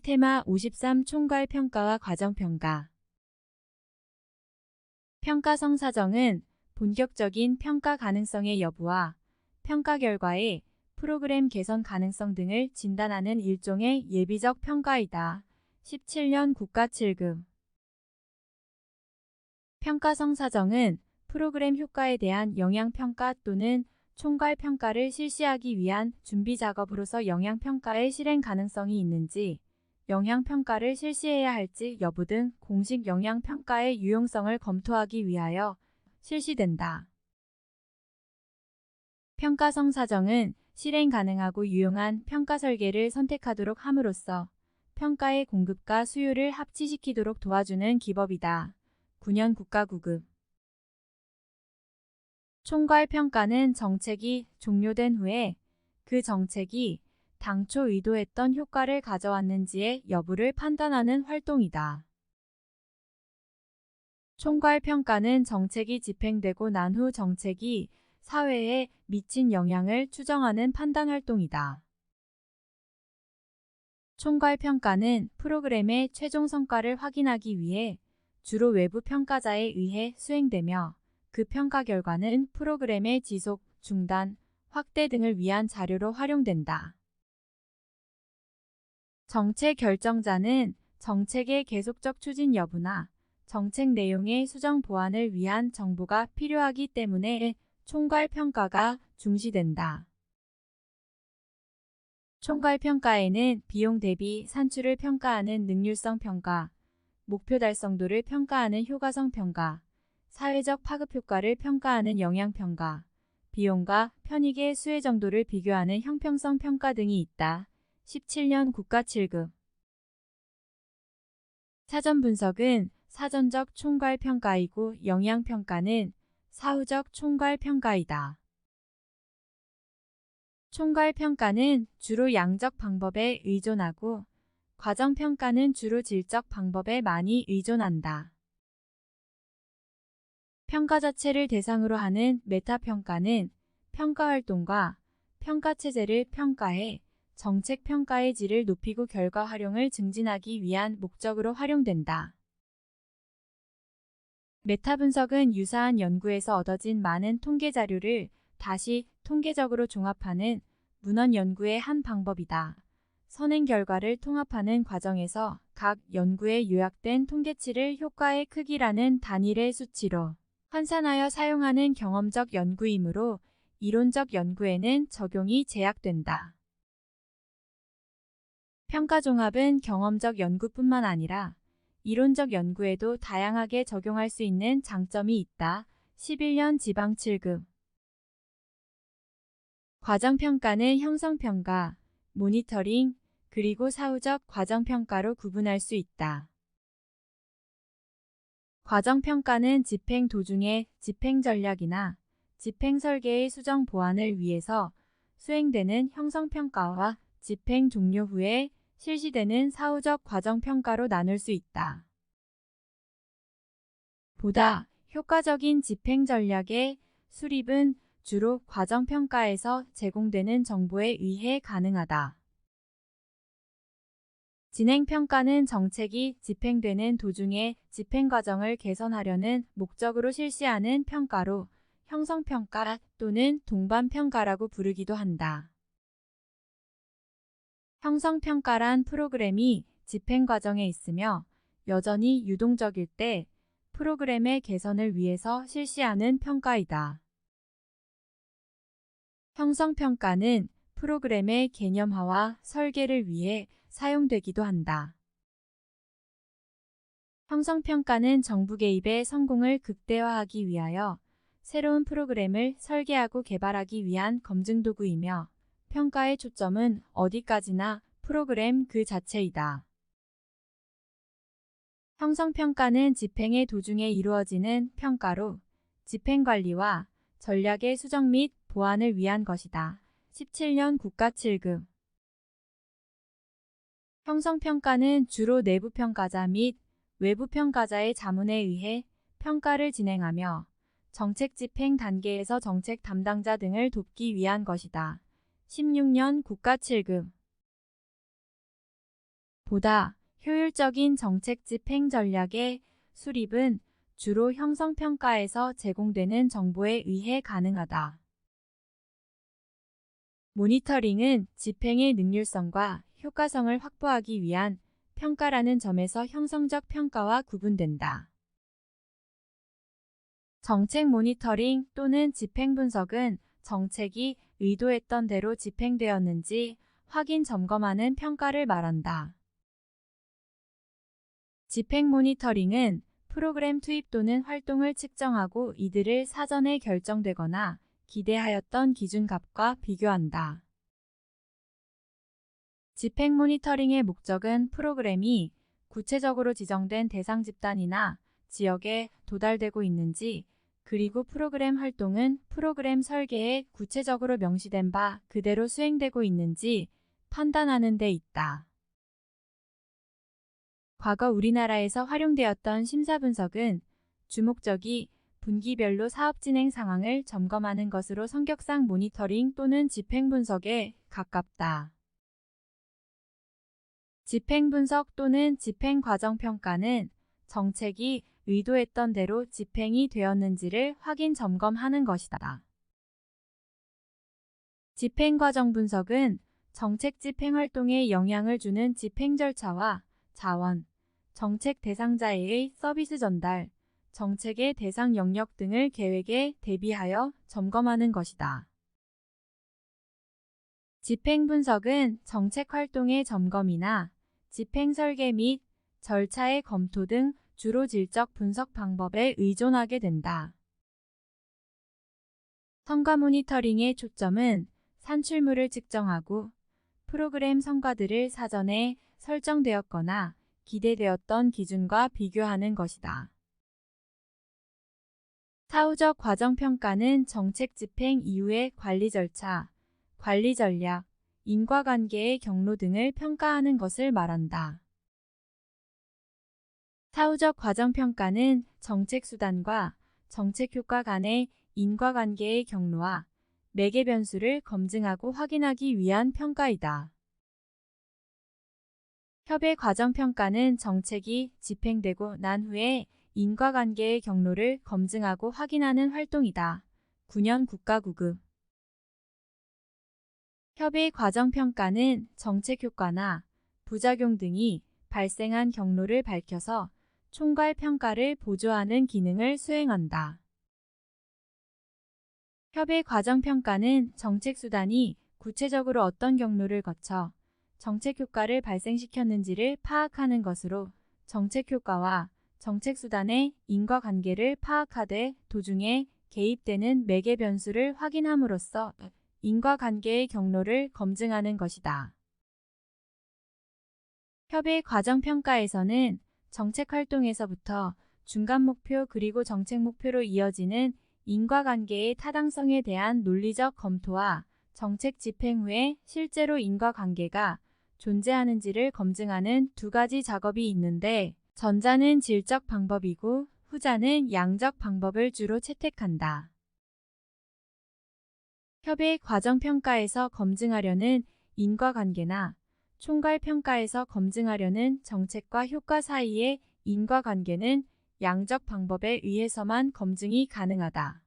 테마 53 총괄평가와 과정평가. 평가성 사정은 본격적인 평가 가능성의 여부와 평가 결과의 프로그램 개선 가능성 등을 진단하는 일종의 예비적 평가이다. 17년 국가 7급. 평가성 사정은 프로그램 효과에 대한 영향평가 또는 총괄평가를 실시하기 위한 준비 작업으로서 영향평가의 실행 가능성이 있는지, 영향평가를 실시해야 할지 여부 등 공식 영향평가의 유용성을 검토하기 위하여 실시된다. 평가성 사정은 실행 가능하고 유용한 평가 설계를 선택하도록 함으로써 평가의 공급과 수요를 합치시키도록 도와주는 기법이다. 9년 국가 9급. 총괄평가는 정책이 종료된 후에 그 정책이 당초 의도했던 효과를 가져왔는지의 여부를 판단하는 활동이다. 총괄평가는 정책이 집행되고 난 후 정책이 사회에 미친 영향을 추정하는 판단 활동이다. 총괄평가는 프로그램의 최종 성과를 확인하기 위해 주로 외부 평가자에 의해 수행되며 그 평가 결과는 프로그램의 지속, 중단, 확대 등을 위한 자료로 활용된다. 정책 결정자는 정책의 계속적 추진 여부나 정책 내용의 수정 보완을 위한 정보가 필요하기 때문에 총괄평가가 중시된다. 총괄평가에는 비용 대비 산출을 평가하는 능률성 평가, 목표 달성도를 평가하는 효과성 평가, 사회적 파급 효과를 평가하는 영향평가, 비용과 편익의 수혜 정도를 비교하는 형평성 평가 등이 있다. 17년 국가 7급. 사전 분석은 사전적 총괄평가이고 영향평가는 사후적 총괄평가이다. 총괄평가는 주로 양적 방법에 의존하고 과정평가는 주로 질적 방법에 많이 의존한다. 평가 자체를 대상으로 하는 메타평가는 평가활동과 평가체제를 평가해 정책평가의 질을 높이고 결과 활용을 증진하기 위한 목적으로 활용된다. 메타분석은 유사한 연구에서 얻어진 많은 통계 자료를 다시 통계적으로 종합하는 문헌 연구의 한 방법이다. 선행 결과를 통합하는 과정에서 각 연구에 요약된 통계치를 효과의 크기라는 단일의 수치로 환산하여 사용하는 경험적 연구이므로 이론적 연구에는 적용이 제약된다. 평가 종합은 경험적 연구뿐만 아니라 이론적 연구에도 다양하게 적용할 수 있는 장점이 있다. 11년 지방 7급. 과정평가는 형성평가, 모니터링, 그리고 사후적 과정평가로 구분할 수 있다. 과정평가는 집행 도중의 집행 전략이나 집행 설계의 수정 보완을 위해서 수행되는 형성평가와 집행 종료 후에 실시되는 사후적 과정평가로 나눌 수 있다. 보다 효과적인 집행 전략의 수립은 주로 과정평가에서 제공되는 정보에 의해 가능하다. 진행평가는 정책이 집행되는 도중에 집행 과정을 개선하려는 목적으로 실시하는 평가로 형성평가 또는 동반평가라고 부르기도 한다. 형성평가란 프로그램이 집행 과정에 있으며 여전히 유동적일 때 프로그램의 개선을 위해서 실시하는 평가이다. 형성평가는 프로그램의 개념화와 설계를 위해 사용되기도 한다. 형성평가는 정부 개입의 성공을 극대화하기 위하여 새로운 프로그램을 설계하고 개발하기 위한 검증 도구이며 평가의 초점은 어디까지나 프로그램 그 자체이다. 형성평가는 집행의 도중에 이루어지는 평가로 집행관리와 전략의 수정 및 보완을 위한 것이다. 17년 국가 7급. 형성평가는 주로 내부평가자 및 외부평가자의 자문에 의해 평가를 진행하며 정책 집행 단계에서 정책 담당자 등을 돕기 위한 것이다. 16년 국가 7급. 보다 효율적인 정책 집행 전략의 수립은 주로 형성평가에서 제공되는 정보에 의해 가능하다. 모니터링은 집행의 능률성과 효과성을 확보하기 위한 평가라는 점에서 형성적 평가와 구분된다. 정책 모니터링 또는 집행 분석은 정책이 의도했던 대로 집행되었는지 확인 점검하는 평가를 말한다. 집행 모니터링은 프로그램 투입 또는 활동을 측정하고 이들을 사전에 결정되거나 기대하였던 기준값과 비교한다. 집행 모니터링의 목적은 프로그램이 구체적으로 지정된 대상 집단이나 지역에 도달되고 있는지, 그리고 프로그램 활동은 프로그램 설계에 구체적으로 명시된 바 그대로 수행되고 있는지 판단하는 데 있다. 과거 우리나라에서 활용되었던 심사 분석은 주목적이 분기별로 사업 진행 상황을 점검하는 것으로 성격상 모니터링 또는 집행 분석에 가깝다. 집행 분석 또는 집행 과정 평가는 정책이 의도했던 대로 집행이 되었는지를 확인 점검하는 것이다. 집행 과정 분석은 정책 집행 활동에 영향을 주는 집행 절차와 자원, 정책 대상자의 서비스 전달, 정책의 대상 영역 등을 계획에 대비하여 점검하는 것이다. 집행 분석은 정책 활동의 점검이나 집행 설계 및 절차의 검토 등 주로 질적 분석 방법에 의존하게 된다. 성과 모니터링의 초점은 산출물을 측정하고 프로그램 성과들을 사전에 설정되었거나 기대되었던 기준과 비교하는 것이다. 사후적 과정 평가는 정책 집행 이후의 관리 절차, 관리 전략, 인과관계의 경로 등을 평가하는 것을 말한다. 사후적 과정 평가는 정책 수단과 정책 효과 간의 인과관계의 경로와 매개 변수를 검증하고 확인하기 위한 평가이다. 협의 과정 평가는 정책이 집행되고 난 후에 인과관계의 경로를 검증하고 확인하는 활동이다. 9년 국가구급 협의 과정 평가는 정책 효과나 부작용 등이 발생한 경로를 밝혀서 총괄 평가를 보조하는 기능을 수행한다. 협의 과정 평가는 정책 수단이 구체적으로 어떤 경로를 거쳐 정책 효과를 발생시켰는지를 파악하는 것으로 정책 효과와 정책 수단의 인과관계를 파악하되 도중에 개입되는 매개 변수를 확인함으로써 인과관계의 경로를 검증하는 것이다. 협의 과정 평가에서는 정책 활동에서부터 중간 목표 그리고 정책 목표로 이어지는 인과관계의 타당성에 대한 논리적 검토와 정책 집행 후에 실제로 인과관계가 존재하는지를 검증하는 두 가지 작업이 있는데, 전자는 질적 방법이고 후자는 양적 방법을 주로 채택한다. 협의 과정 평가에서 검증하려는 인과관계나 총괄 평가에서 검증하려는 정책과 효과 사이의 인과관계는 양적 방법에 의해서만 검증이 가능하다.